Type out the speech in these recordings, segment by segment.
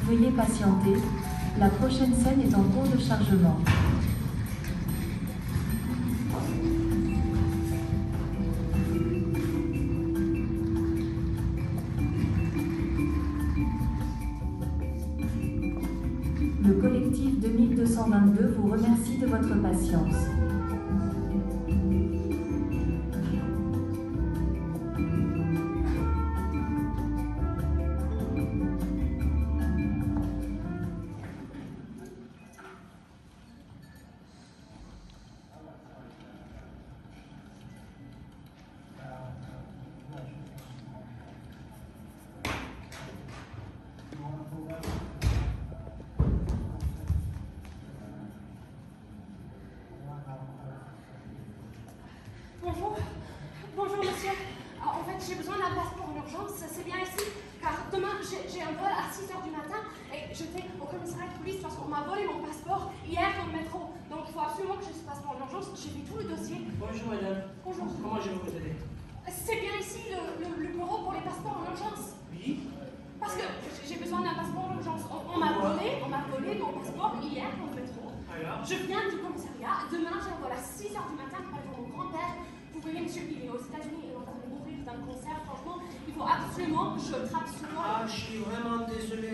Veuillez patienter, la prochaine scène est en cours de chargement. Le collectif 2222 vous remercie de votre patience. Bonjour monsieur. En fait, j'ai besoin d'un passeport en urgence, c'est bien ici, car demain j'ai un vol à 6h du matin et j'étais au commissariat de police parce qu'on m'a volé mon passeport hier dans le métro. Donc il faut absolument que j'ai ce passeport en urgence, j'ai fait tout le dossier. Bonjour madame. Bonjour. Comment je peux vous aider? C'est bien ici le bureau pour les passeports en urgence. Oui. Parce que j'ai besoin d'un passeport en urgence. On m'a volé mon passeport hier dans le métro. Alors? Je viens du commissariat, demain j'ai un vol à 6h du matin pour aller voir mon grand-père. Vous voyez, monsieur, il est aux États-Unis, il est en train de mourir d'un cancer. Franchement, il faut absolument que je trappe ce nom. Ah, je suis vraiment désolé.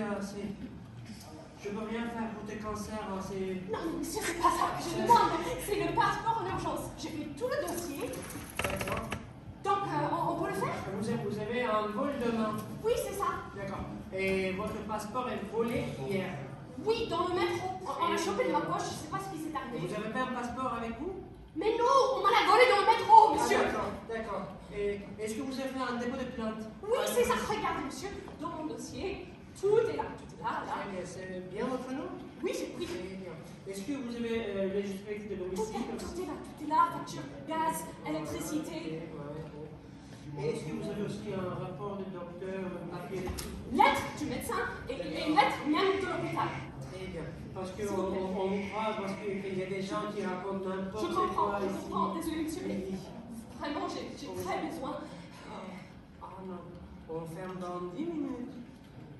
Je peux rien faire pour tes cancers. C'est... Non, mais monsieur, c'est pas ça que je demande. C'est le passeport en urgence. J'ai fait tout le dossier. D'accord. Donc, on peut le faire? Vous avez un vol demain. Oui, c'est ça. D'accord. Et votre passeport est volé hier. Oui, dans le métro. On l'a chopé de ma poche, je sais pas ce qui s'est arrivé. Vous avez pas un passeport avec vous? Mais non, on m'a l'a volé dans le métro, monsieur. Ah, d'accord. Et est-ce que vous avez fait un dépôt de plainte? Oui, c'est ça. Regardez, monsieur, dans mon dossier, tout est là, là. Très bien. C'est bien votre nom? Oui, j'ai pris. Très bien. Est-ce que vous avez le justificatif de domicile? Tout est là, facture, gaz, électricité. Et est-ce que vous avez aussi un rapport de docteur, un papier? Lettre du médecin et une lettre même de l'hôpital. Très bien. Parce qu'on vous croit, parce qu'il y a des gens qui racontent n'importe Je quoi comprends, ici. désolé monsieur, mais vraiment j'ai très besoin. Ah non, on ferme dans 10 minutes.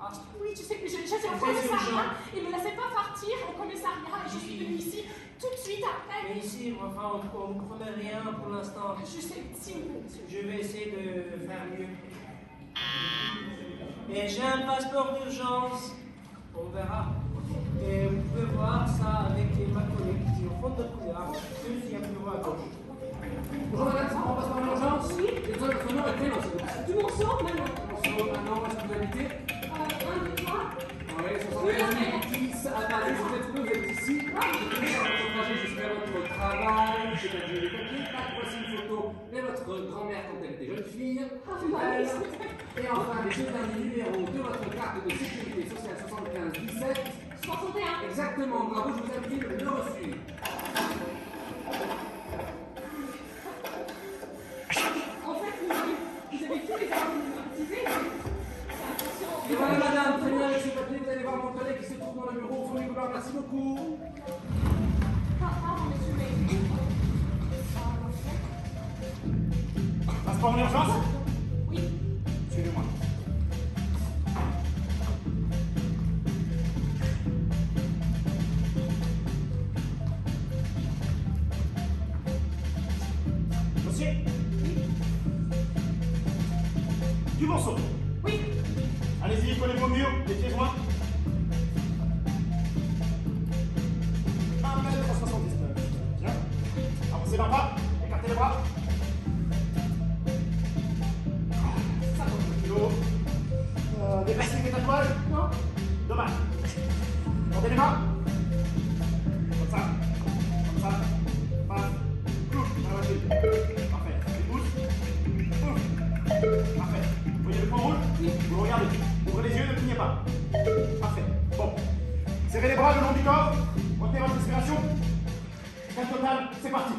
Ah, Oui, tu sais que j'étais au commissariat, il ne me laissait pas partir au commissariat et je suis venue ici tout de suite après. mais ici, enfin, on ne promet rien pour l'instant. Je sais, si Je vais essayer de faire mieux. Et j'ai un passeport d'urgence. On verra. Et vous pouvez voir ça avec ma collègue qui est au fond de couloir. Deuxième bureau à gauche. Bonjour madame, c'est mon passeport en urgence. Oui. J'ai besoin de votre nom et prénom, s'il vous plaît. Du morceau, maintenant. Bonjour, un nom, est-ce que vous habitez? 1, 2, 3. Oui, 71 10 à Paris, vous êtes où? Vous êtes ici? Vous êtes dans votre trajet jusqu'à votre travail, c'est-à-dire les papiers. Tac, voici une photo de votre grand-mère quand elle était jeune fille. Et enfin, les deux derniers numéros de votre carte de sécurité sociale 75 17. 61. Exactement, bravo, je vous invite le reçu. En fait, vous avez tous les armes activées. Et voilà madame, très bien avec ces papiers, vous allez voir mon collègue qui se trouve dans le bureau au fond du couloir, merci beaucoup. Pardon, monsieur, mais... Passeport en urgence? Oui. Suivez-moi. Monsieur? Du morceau. Oui. Allez-y, collez-vous au mur, les pieds joints. 1m79. Bien. Avancez d'un pas, écartez les bras. 50 kilos. Dépassez les tatouages? Non. Dommage. Tendez les mains. Comme ça. Comme ça. Passe. Ouf. Parfait. Les pouces. Ouf. Parfait. Vous voyez le point rouge? Oui. Vous le regardez. Ouvrez les yeux, ne clignez pas. Parfait. Bon. Serrez les bras le long du corps. Retenez votre respiration. Calme total. C'est parti.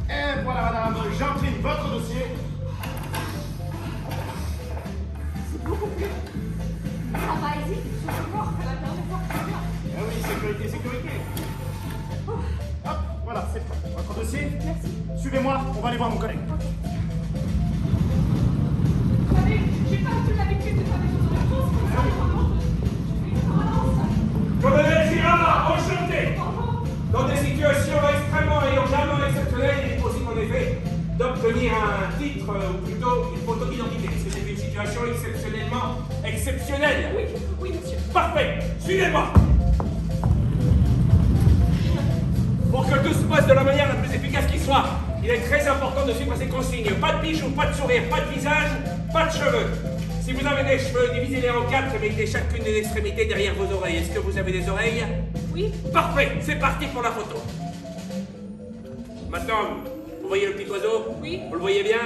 Et voilà, madame. J'imprime votre dossier. C'est beaucoup plus. Ça va ici, je peux voir que la dernière fois que je viens. Eh oui, sécurité, sécurité. Hop, voilà, c'est prêt. Votre dossier. Merci. Suivez-moi, on va aller voir mon collègue. Ok. Vous savez, j'ai pas du tout l'habitude de faire des choses en urgence, comme ça, vraiment, je fais une relance. Colonel Girard, enchanté! Bonjour. Dans des situations extrêmement et urgemment exceptionnelles, il est possible en effet d'obtenir un titre, ou plutôt une photo d'identité, parce que c'est une situation exceptionnellement exceptionnelle. Oui, oui, monsieur. Parfait, suivez-moi! Pour que tout se passe de la manière la plus efficace qui soit, il est très important de suivre ces consignes. Pas de bijoux, pas de sourire, pas de visage, pas de cheveux. Si vous avez des cheveux, divisez-les en 4 et mettez chacune des extrémités derrière vos oreilles. Est-ce que vous avez des oreilles? Oui. Parfait, c'est parti pour la photo. Maintenant, vous voyez le petit oiseau? Oui. Vous le voyez bien?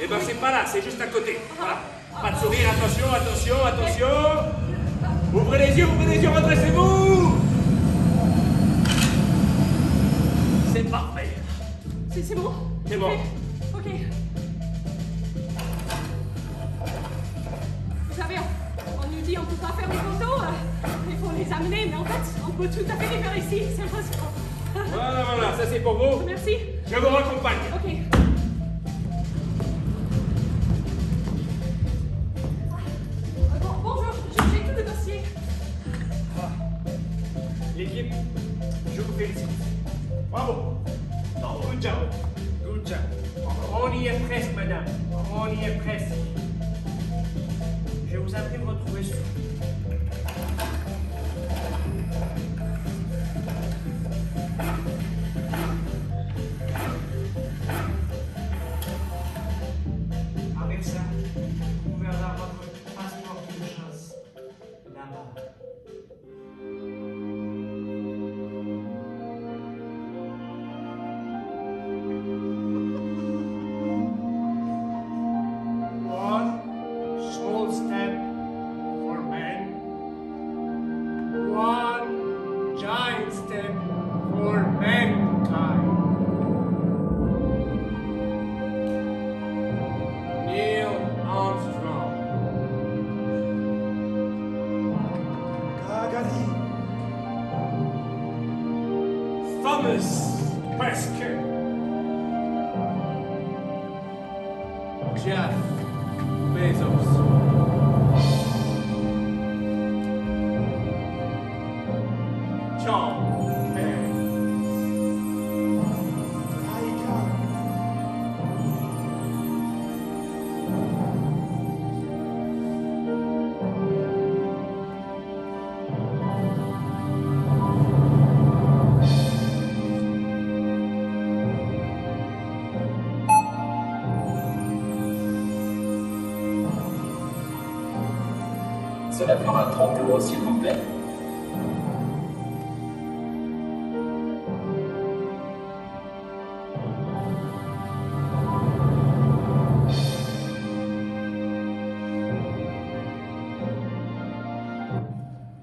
Eh ben c'est pas là, c'est juste à côté. Voilà. Pas de sourire, attention, attention, attention. Ouvrez les yeux, redressez-vous. C'est parfait. C'est bon? C'est bon. Ok. Vous savez, on nous dit on peut pas faire des photos, il faut les amener, mais en fait, on peut tout à fait les faire ici, c'est impressionnant. Voilà, ça c'est pour vous. Merci. Je vous raccompagne. Ok. Bonjour, j'ai tout le dossier. L'équipe, je vous félicite. Bravo. Good job. Good job. On y est presque, madame. On y est presque. Je vous imprime votre reçu. Avec ça, vous pouvez avoir votre passeport d'urgence là-bas. One small step for man, one giant step for mankind. Neil Armstrong. Gagarin. Thomas Pesquet. Jeff Bezos. John Perry. Aïka. Cela fera 30 euros, s'il vous plaît.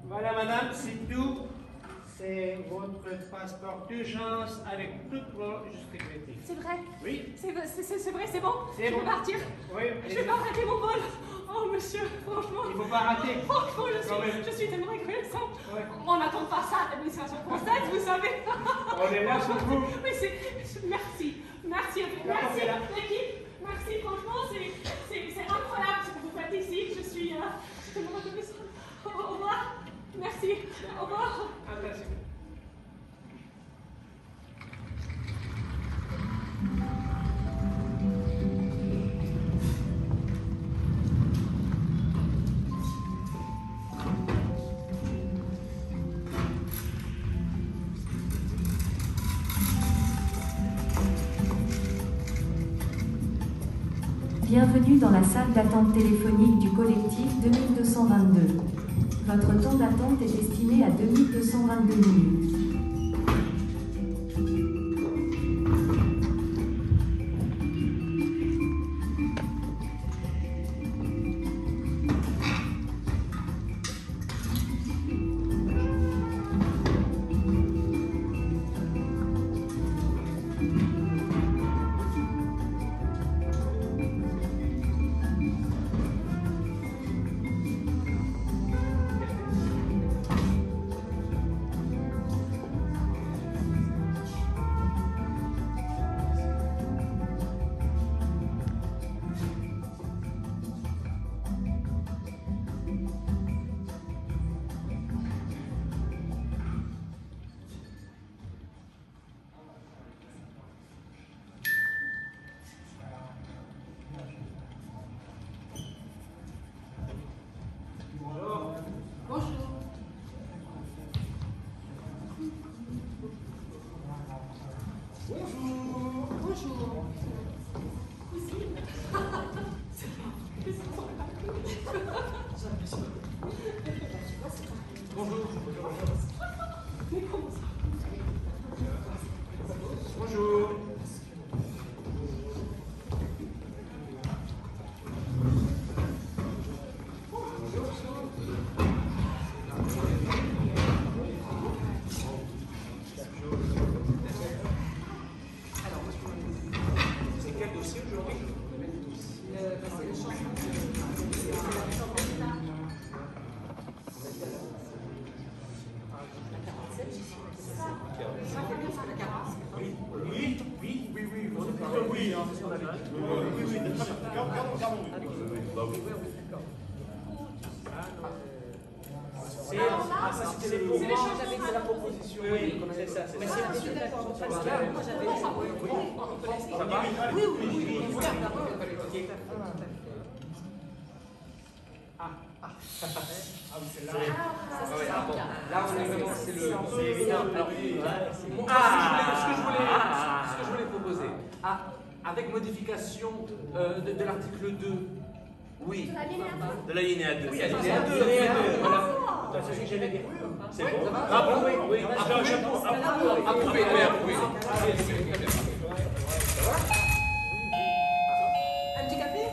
Voilà, madame, c'est tout. C'est votre passeport d'urgence avec toutes vos justificatifs. C'est vrai? Oui? C'est vrai, c'est bon? C'est Je bon. peux partir? Oui, Je vais pas rater mon vol. Oh, monsieur, franchement. il ne faut pas rater. Franchement, Quand même. je suis tellement reconnaissante. Ouais. On n'attend pas ça à l'administration française, vous savez. On est là pour vous. Mais merci. Merci, c'est là. l'équipe. Merci, franchement, c'est incroyable ce que vous faites ici. Je suis tellement reconnaissante. Au revoir. Merci. Au revoir. Attention. Bienvenue dans la salle d'attente téléphonique du collectif 2222. Votre temps d'attente est estimé à 2222 minutes. Ça, c'était les c'est la proposition. Oui, c'est ça. Mais c'est d'accord. Ça va? Oui. Là, on est vraiment, c'est le. C'est évident. Ce que je voulais proposer, avec modification de l'article 2. Oui. De la linéa 2. De la linéa 2. Oui, alinéa 2. Voilà. C'est ce que j'allais dire. C'est bon? Approuvé, oui. Approuvé. Un petit café?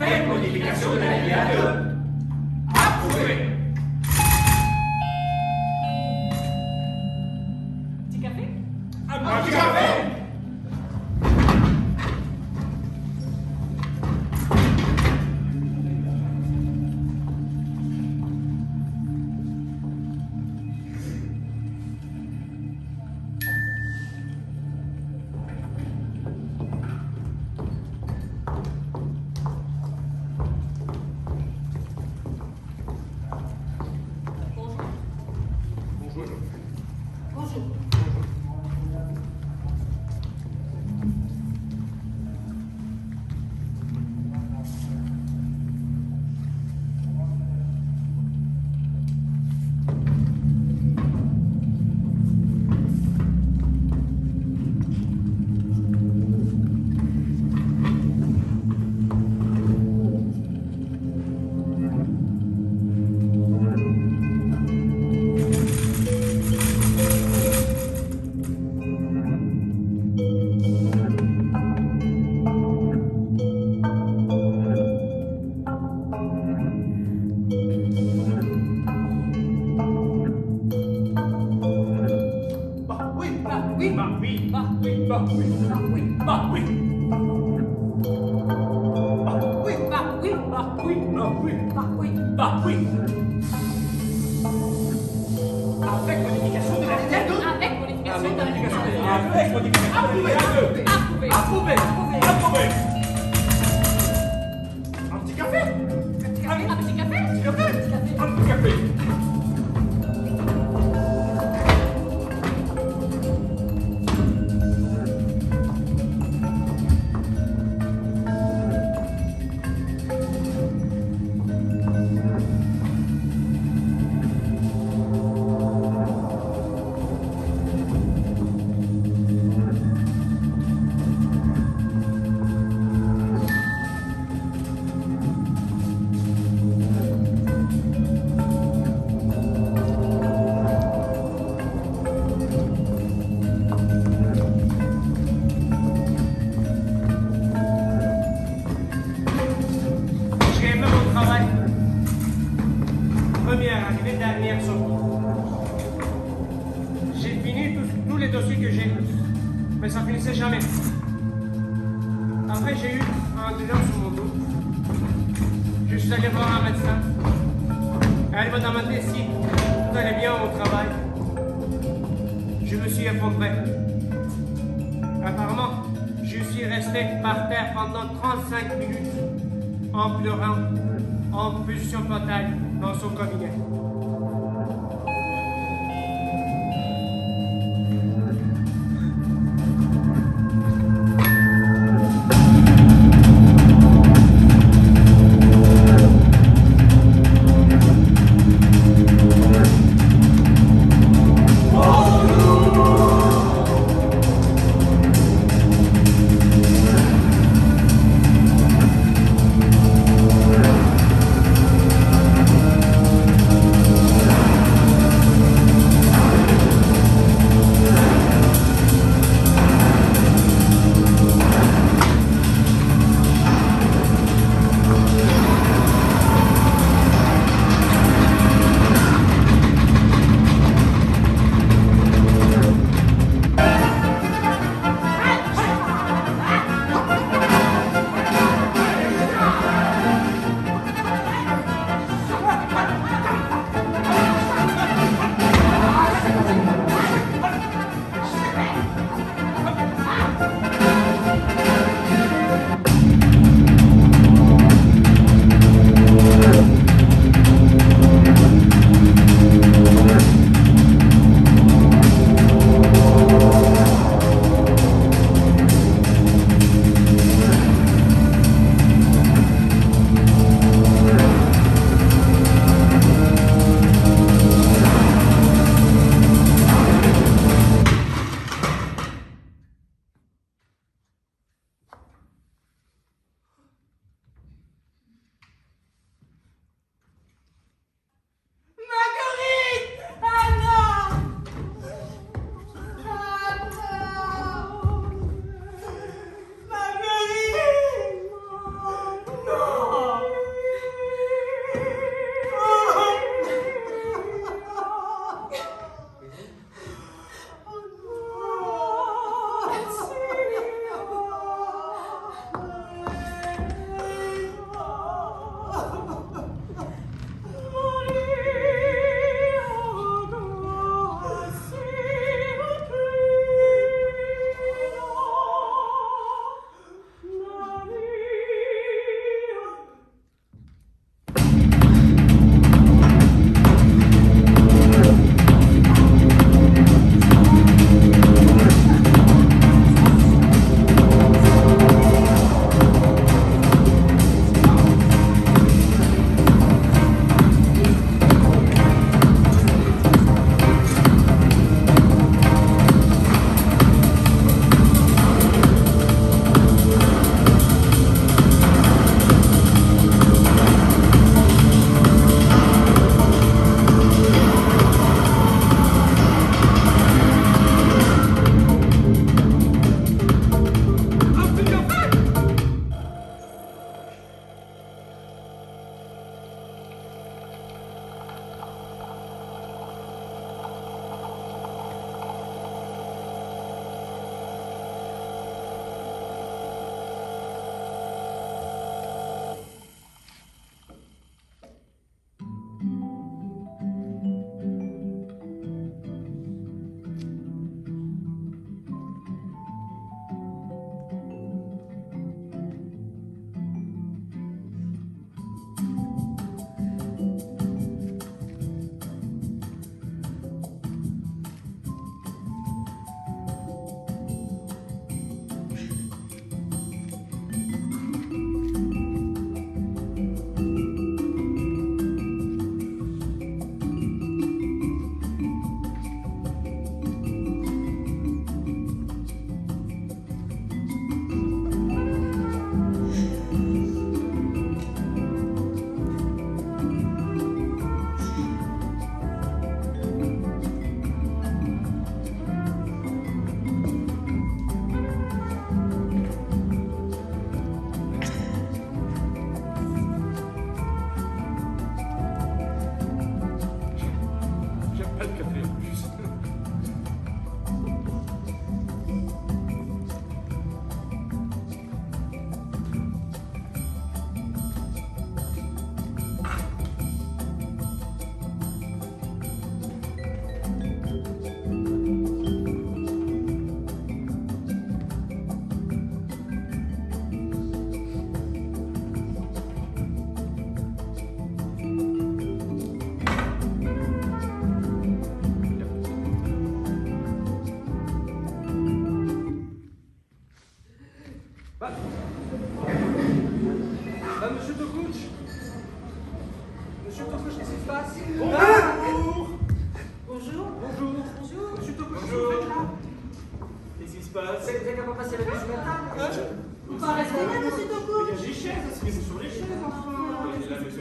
Avec modification de la linéa 2. Approuvé. Petit café? Un petit café. Avec modification de la linéa 2. Avec modification de la linéa 2. Avec modification de la linéa 2. Approuvé. Approuvé. Un petit café? Un petit café? Un petit café? Un petit café. Première arrivée, dernière sortie. J'ai fini tous les dossiers que j'ai, mais ça finissait jamais. Après, j'ai eu un douleur sur mon dos. Je suis allé voir un médecin. Elle m'a demandé si tout allait bien au travail. Je me suis effondré. Apparemment, je suis resté par terre pendant 35 minutes en pleurant, en position fatale dans son cabinet.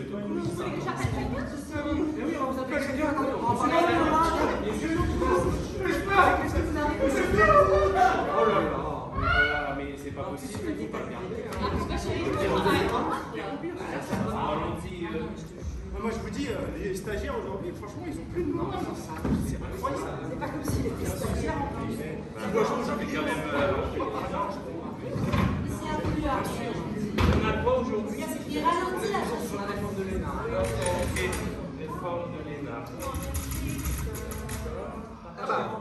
Vous voulez que j'appelle quelqu'un? Mais oui, on vous appelle quelqu'un, attendez, on va en parler. Les genoux, qu'est-ce que vous avez? Oh là là. Voilà, mais c'est pas possible, il faut pas regarder. Moi je vous dis, les stagiaires aujourd'hui, franchement, ils ont plus de nom. C'est incroyable. C'est pas comme s'il était stagiaire en plus. On a quoi aujourd'hui? Il ralentit la chanson. On a la forme de Léna. L'effort de Léna.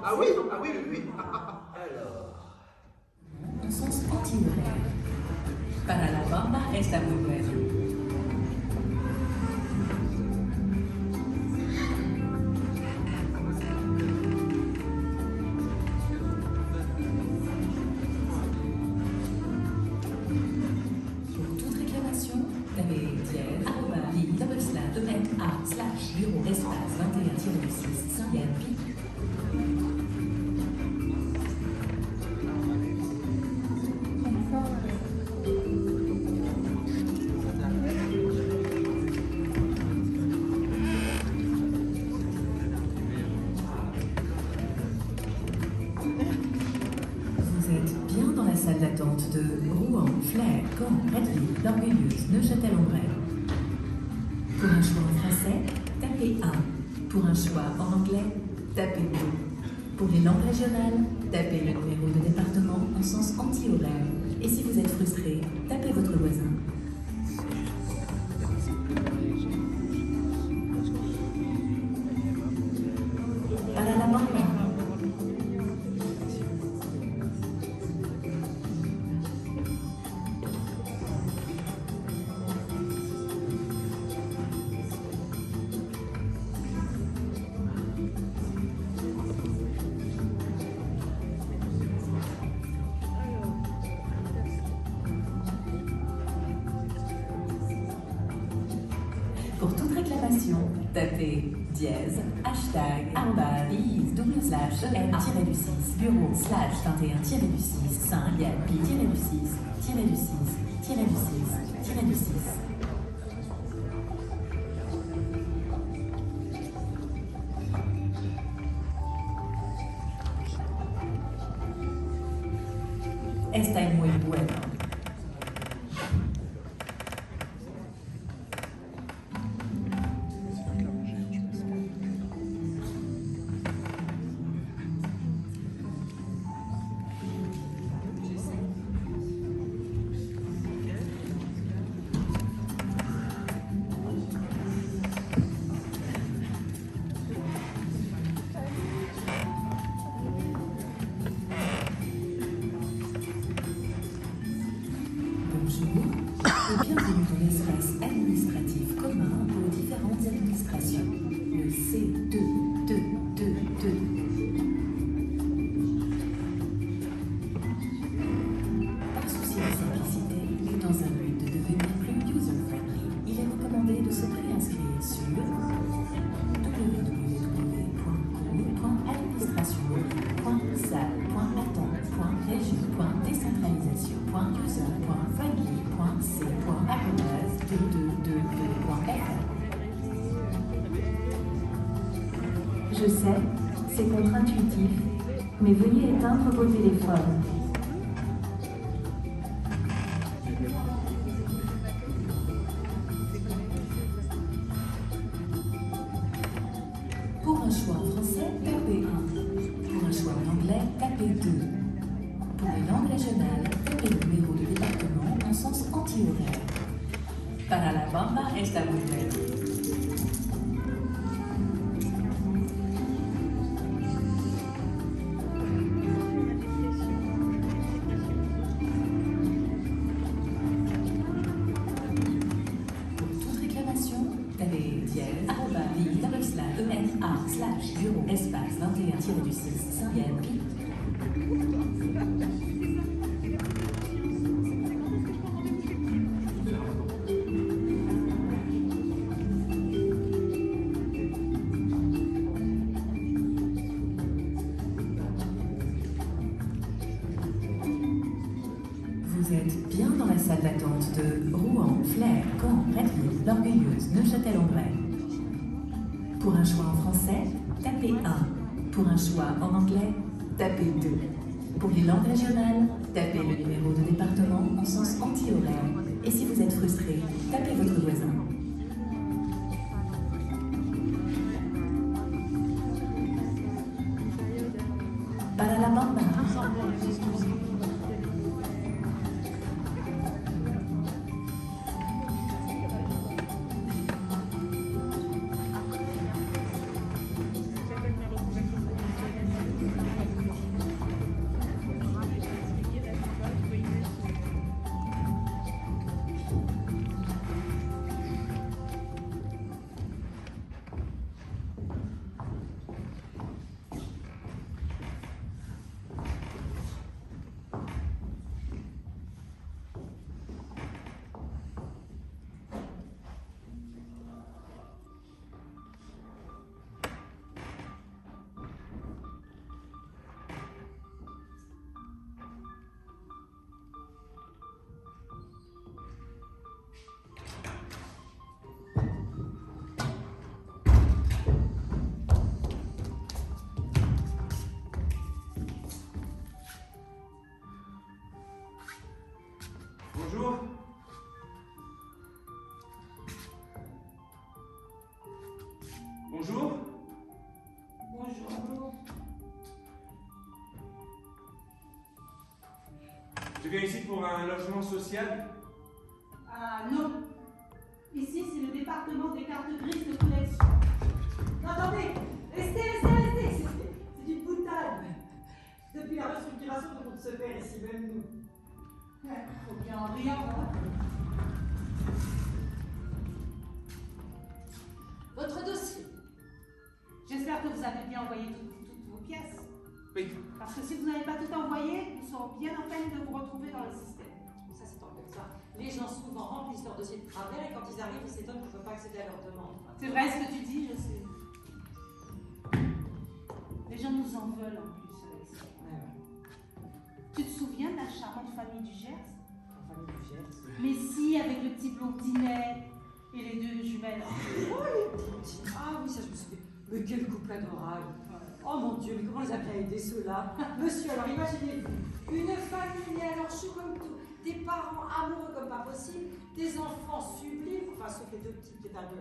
Ah oui, oui. En sens anti-horaire. Para la bamba está muy buena. Pour toute réclamation, tapez dièse, arroba, ligne, double slash, bureau, espace, 21-6, 5 pic. Vous êtes bien dans la salle d'attente de Rouen, Flers, Caen, Redville, l'Orgueilleuse, Neuchâtel-en-Bresse. Pour un choix en français, tapez 1. Pour un choix en anglais, tapez 2. Pour les langues régionales, tapez le numéro de département en sens anti-horaire. Et si vous êtes frustré, tapez votre voisin. Para la bamba. Pour toute réclamation, tapez dièse, hashtag, @, double slash, n-du6, bureau, slash, 21-6, 5, pi-du6. Está muy bueno. Bonjour et bienvenue dans l'espace administratif commun aux différentes administrations. Le C2. Par souci de simplicité et dans un but de devenir plus user-friendly, il est recommandé de se préinscrire sur www.administration.com/user.friendly.c.app. Je sais, c'est contre-intuitif, mais veuillez éteindre vos téléphones. Pour un choix en français, tapez 1. Pour un choix en anglais, tapez 2. Pour les langues régionales, tapez le numéro de département en sens anti-horaire. Para la bamba está muy buena. Tapez dièse, @, bureau, espace, 21-6, 5, pi. Vous êtes bien dans la salle salle d'attente de Rouen, Flers, Caen, Redeville, L'Orgueilleuse, Neuchâtel-en-Bray. Pour un choix en français, tapez 1. Pour un choix en anglais, tapez 2. Pour les langues régionales, tapez le numéro de département en sens anti-horaire. Et si vous êtes frustré, tapez votre voisin. Para la bamba. Bonjour. Bonjour. Bonjour. Je viens ici pour un logement social. Ah non. Ici, c'est le département des cartes grises de collection. Non, attendez. Restez. C'est une boutade. Depuis la restructuration de notre se perd ici, même nous. Faut bien en rire, hein. Votre dossier. J'espère que vous avez bien envoyé toutes vos pièces. Oui. Parce que si vous n'avez pas tout envoyé, nous serons bien en peine de vous retrouver dans le système. Ça, c'est en comme ça. Les gens souvent remplissent leur dossier de travers et quand ils arrivent, ils s'étonnent qu'on ne peut pas accéder à leur demande. C'est vrai ce que tu dis, je sais. Les gens nous en veulent en plus, Alexis. Tu te souviens de la charmante famille du Gers? La famille du Gers. Mais si, avec le petit blondinet et les deux jumelles. Oh, les petits. Ah oui, ça, je me souviens. Mais quel couple adorable. Oh mon Dieu, mais comment les a bien aidés ceux-là? Monsieur, alors imaginez-vous, une famille née à leur chou comme tout, des parents amoureux comme pas possible, des enfants sublimes, enfin sauf les deux petits qui étaient un peu.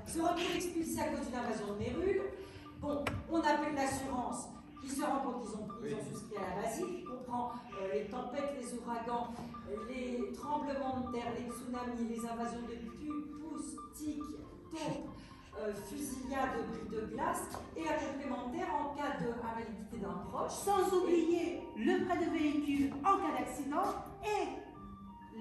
Se retrouvent expulsés à cause d'une invasion de Mérules. Bon, on appelle l'assurance, qui se rend compte qu'ils ont souscrit à la basile, qui comprend les tempêtes, les ouragans, les tremblements de terre, les tsunamis, les invasions de puces, tiques, taupes, fusillade de bris de glace et la complémentaire en cas d'invalidité d'un proche. Sans oublier le prêt de véhicule en cas d'accident et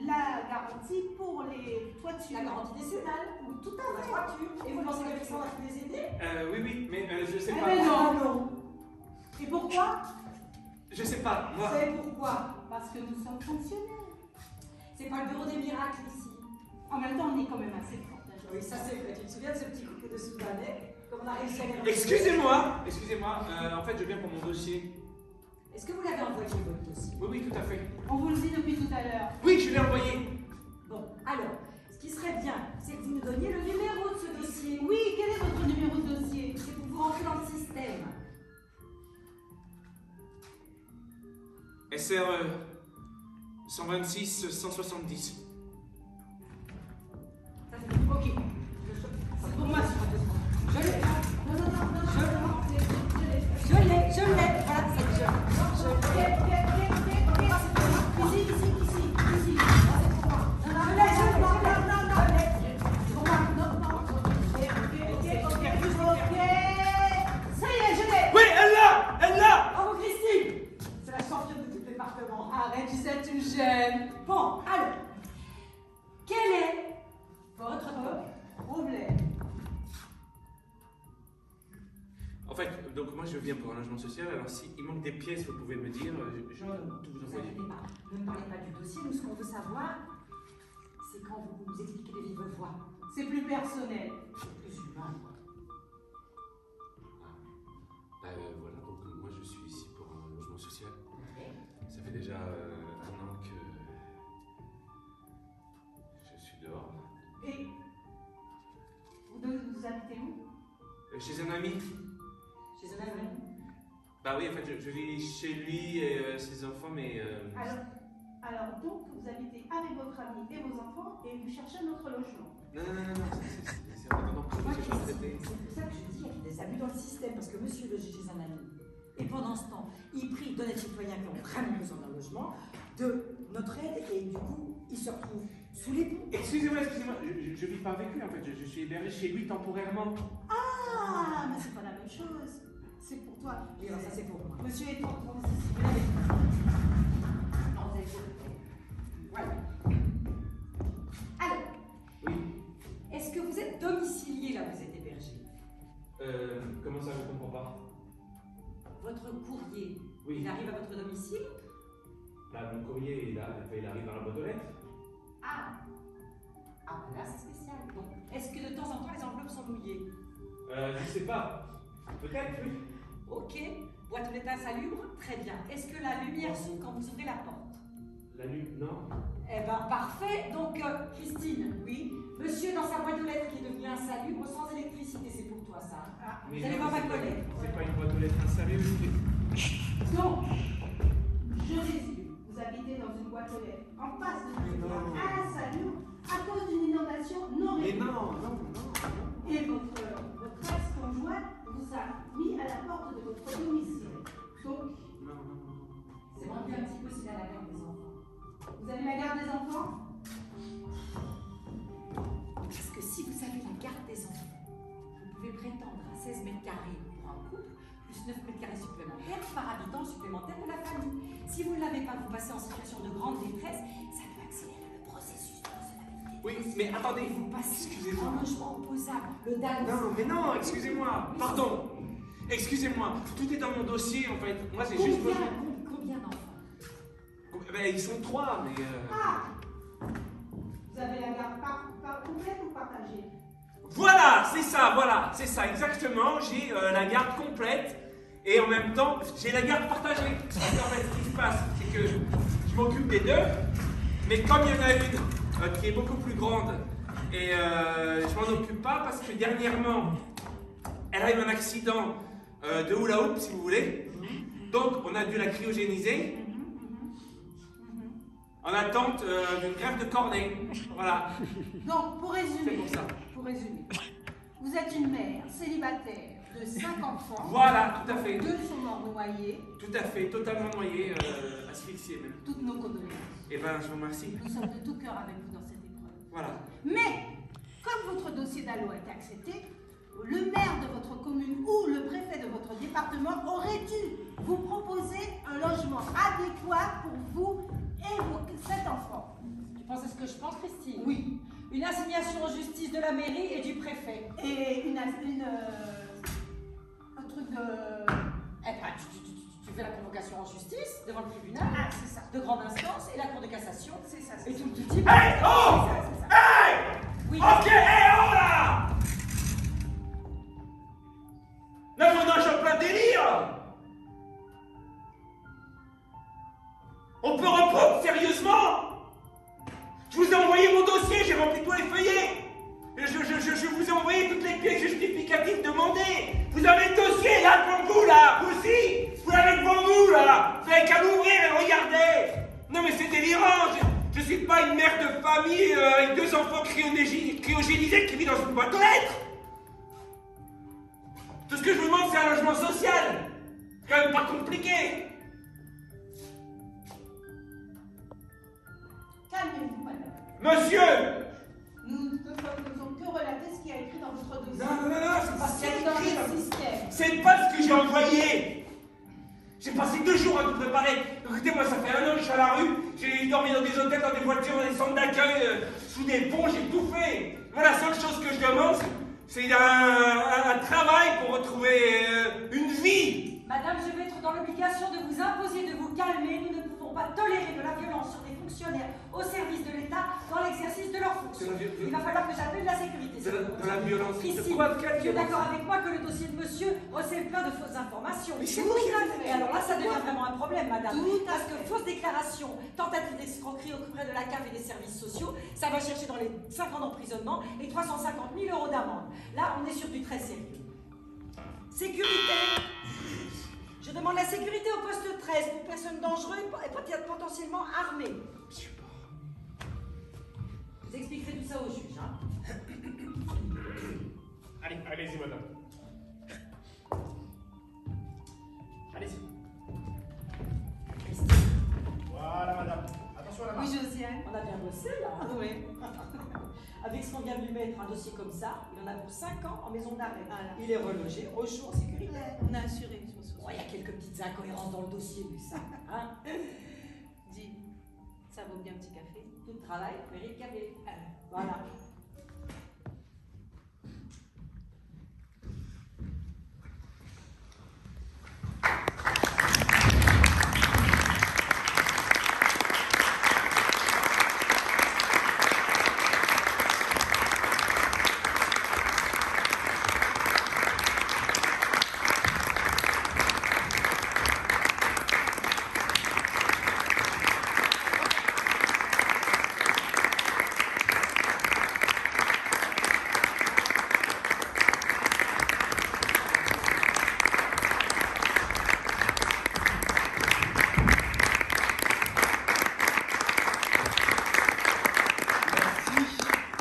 la garantie pour les toitures. La garantie décennale, ou tout à fait. La toiture. Et vous pensez qu'avec ça, on va tous les aider? Oui, mais je sais Eh pas. ben non. Et pourquoi? Je sais pas, moi. Vous savez pourquoi? Parce que nous sommes fonctionnaires. C'est pas le bureau des miracles ici. En même temps, on est quand même assez fort. Oui, ça c'est vrai. Tu te souviens de ce petit couple de Soudanais? Comme on a réussi à les Excusez-moi, en fait je viens pour mon dossier. Est-ce que vous l'avez envoyé votre dossier? Oui, tout à fait. On vous le dit depuis tout à l'heure. Oui, je l'ai envoyé. Bon, alors, ce qui serait bien, c'est que vous nous donniez le numéro de ce dossier. Oui, quel est votre numéro de dossier? C'est pour vous rentrer dans le système. SR 126 170. Ok. C'est pour moi. Je l'ai. Je l'ai. Voilà, c'est je l'ai. Ici. Ça y est, je l'ai. Oui, elle l'a. Bravo Christine. C'est la championne de tout le département. Arrête, tu sais, tu me gênes. Bon, alors, quel est votre problème? En fait, donc moi je viens pour un logement social, alors s'il manque des pièces, vous pouvez me dire, je vais tout vous Vous envoyer. inquiétez pas, ne me parlez pas du dossier. Nous, ce qu'on veut savoir, c'est quand vous nous expliquez de vive voix. C'est plus personnel. C'est plus humain, quoi. Voilà, donc moi je suis ici pour un logement social. Ça fait déjà un an que Chez un ami. Chez un ami? Bah oui, en fait, je vis chez lui et ses enfants, mais... Alors donc, vous habitez avec votre ami et vos enfants et vous cherchez un autre logement. Non, c'est en attendant que Moi, je Christine, traité. c'est pour ça que je dis qu'il y a des abus dans le système, parce que monsieur logeait chez un ami. Et pendant ce temps, il prie d'honnêtes citoyens qui ont vraiment besoin d'un logement, de notre aide, et du coup, il se retrouve sous les ponts. Excusez-moi, je vis pas avec lui, en fait, je suis hébergé chez lui temporairement. Ah, mais c'est pas la même chose. C'est pour toi. Oui, alors ça c'est pour moi. Monsieur est pour vous ici. Vous l'avez. Non, vous avez fait. Voilà. Alors, Oui. est-ce que vous êtes domicilié là où vous êtes hébergé? Comment ça, je comprends pas? Votre courrier, Oui. il arrive à votre domicile? Là, mon courrier, il arrive dans la boîte aux lettres. Ah, ben là c'est spécial. Donc, est-ce que de temps en temps les enveloppes sont mouillées? Je sais pas. Peut-être, oui. Ok, boîte aux lettres insalubre, très bien. Est-ce que la lumière s'ouvre quand vous ouvrez la porte? La nuit, non. Eh ben parfait. Donc Christine, oui, monsieur dans sa boîte aux lettres qui est devenue insalubre sans électricité, c'est pour toi ça. Ah, vous allez voir ma collègue. C'est pas une boîte aux lettres insalubre. Donc, je résume. Vous habitez dans une boîte aux lettres en face de insalubre à cause d'une inondation non Mais réglée. non. Et votre ex-conjoint vous a mis à la porte de votre domicile. Donc, C'est vendu un petit peu s'il a la garde des enfants. vous avez la garde des enfants? Parce que si vous avez la garde des enfants, vous pouvez prétendre à 16 mètres carrés pour un couple, plus 9 mètres carrés supplémentaires par habitant supplémentaire de la famille. Si vous ne l'avez pas, vous passez en situation de grande détresse, ça peut accélérer le processus de recevabilité. Oui, mais attendez, Vous passez excusez-moi. en logement opposable, le DAL. Non, mais non, excusez-moi. Pardon. Excusez-moi, tout est dans mon dossier en fait. Moi, j'ai juste besoin. Combien d'enfants? Ben, ils sont 3, mais. Ah! Vous avez la garde complète ou partagée? Voilà, c'est ça, exactement. J'ai la garde complète et en même temps, j'ai la garde partagée. Parce qu'en fait, ce qui se passe, c'est que je m'occupe des deux, mais comme il y en a une qui est beaucoup plus grande et je m'en occupe pas parce que dernièrement, elle a eu un accident de hula hoop, si vous voulez. Donc, on a dû la cryogéniser. En attente d'une greffe de cornée. Voilà. Donc, pour C'est résumer, pour ça. vous êtes une mère célibataire de 5 enfants. Voilà, tout à fait. 2 sont morts noyés. Tout à fait, totalement noyé, asphyxié même. Toutes nos condoléances. Eh ben, je vous remercie. Nous sommes de tout cœur avec vous dans cette épreuve. Voilà. Mais, comme votre dossier d'ALO a été accepté, le maire de votre commune ou le préfet de votre département aurait dû vous proposer un logement adéquat pour vous et vos 7 enfants. Tu penses à ce que je pense, Christine? Oui. Une assignation en justice de la mairie et du préfet. Et un truc de... Eh ben, tu fais la convocation en justice devant le tribunal Ah, c'est ça. de grande instance et la cour de cassation. C'est ça, Et c'est tout ça. le type. Hey, oh! C'est ça. Hey! Oui. Ok, hey, oh là! Là, mon âge en plein délire! On peut reprendre sérieusement? Je vous ai envoyé mon dossier, j'ai rempli tous les feuillets. Je vous ai envoyé toutes les pièces justificatives demandées. Vous avez le dossier là devant vous là, vous aussi. Vous l'avez devant vous là. Vous n'avez qu'à l'ouvrir et le regarder. Non mais c'est délirant. Je suis pas une mère de famille avec 2 enfants cryogénisés qui vit dans une boîte aux lettres. Tout ce que je vous demande c'est un logement social. C'est quand même pas compliqué. Calmez-vous, madame. Monsieur! Nous ne faisons que relater ce qui a écrit dans votre dossier. Non, c'est pas ce qu'il y a C'est dans écrit, le là. système. C'est pas ce que j'ai envoyé. J'ai passé 2 jours à tout préparer. Écoutez, moi, ça fait 1 an que je suis à la rue. J'ai dormi dans des hôtels, dans des voitures, dans des centres d'accueil, sous des ponts, j'ai tout fait. Moi, la seule chose que je demande, c'est un travail pour retrouver une vie. Madame, je vais être dans l'obligation de vous imposer de vous calmer. Nous ne pouvons pas tolérer de la violence sur des fonctionnaires au service de l'État dans l'exercice de leurs fonctions. Il va falloir que j'appelle la sécurité. De la violence. Ici, De quoi? De quelle tu es violence? d'accord avec moi que le dossier de monsieur recèle plein de fausses informations? Mais c'est vous qui l'avez fait. Et alors là, ça devient vraiment un problème, madame. Tout à Parce que fausses déclarations, tentative d'escroquerie auprès de la CAF et des services sociaux, ça va chercher dans les 5 ans d'emprisonnement et 350 000 € d'amende. Là, on est sur du très sérieux. Sécurité. Je demande la sécurité au poste 13 pour personnes dangereuses et potentiellement armées. Vous expliquerez tout ça au juge, hein. Allez, allez-y, madame. Allez-y. Voilà, madame. Attention à la main. Oui, Josiane. On a bien bossé, là. Oui. Avec ce qu'on vient de lui mettre, un dossier comme ça, il en a pour 5 ans en maison d'arrêt. Voilà. Il est relogé au jour en sécurité. On a assuré, je me souviens. Bon, il y a quelques petites incohérences dans le dossier, mais ça, hein. Dis, ça vaut bien un petit café. Tout le travail mérite café. Voilà.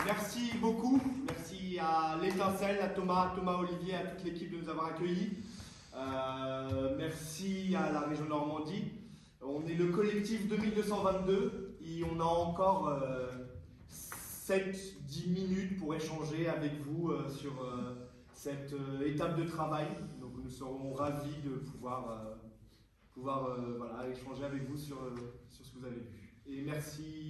Merci beaucoup. Merci à l'Étincelle, à Thomas Olivier, à toute l'équipe de nous avoir accueillis. Merci à la région Normandie. On est le collectif 2222 et on a encore 7-10 minutes pour échanger avec vous sur cette étape de travail. Donc nous serons ravis de pouvoir voilà, échanger avec vous sur ce que vous avez vu. Et merci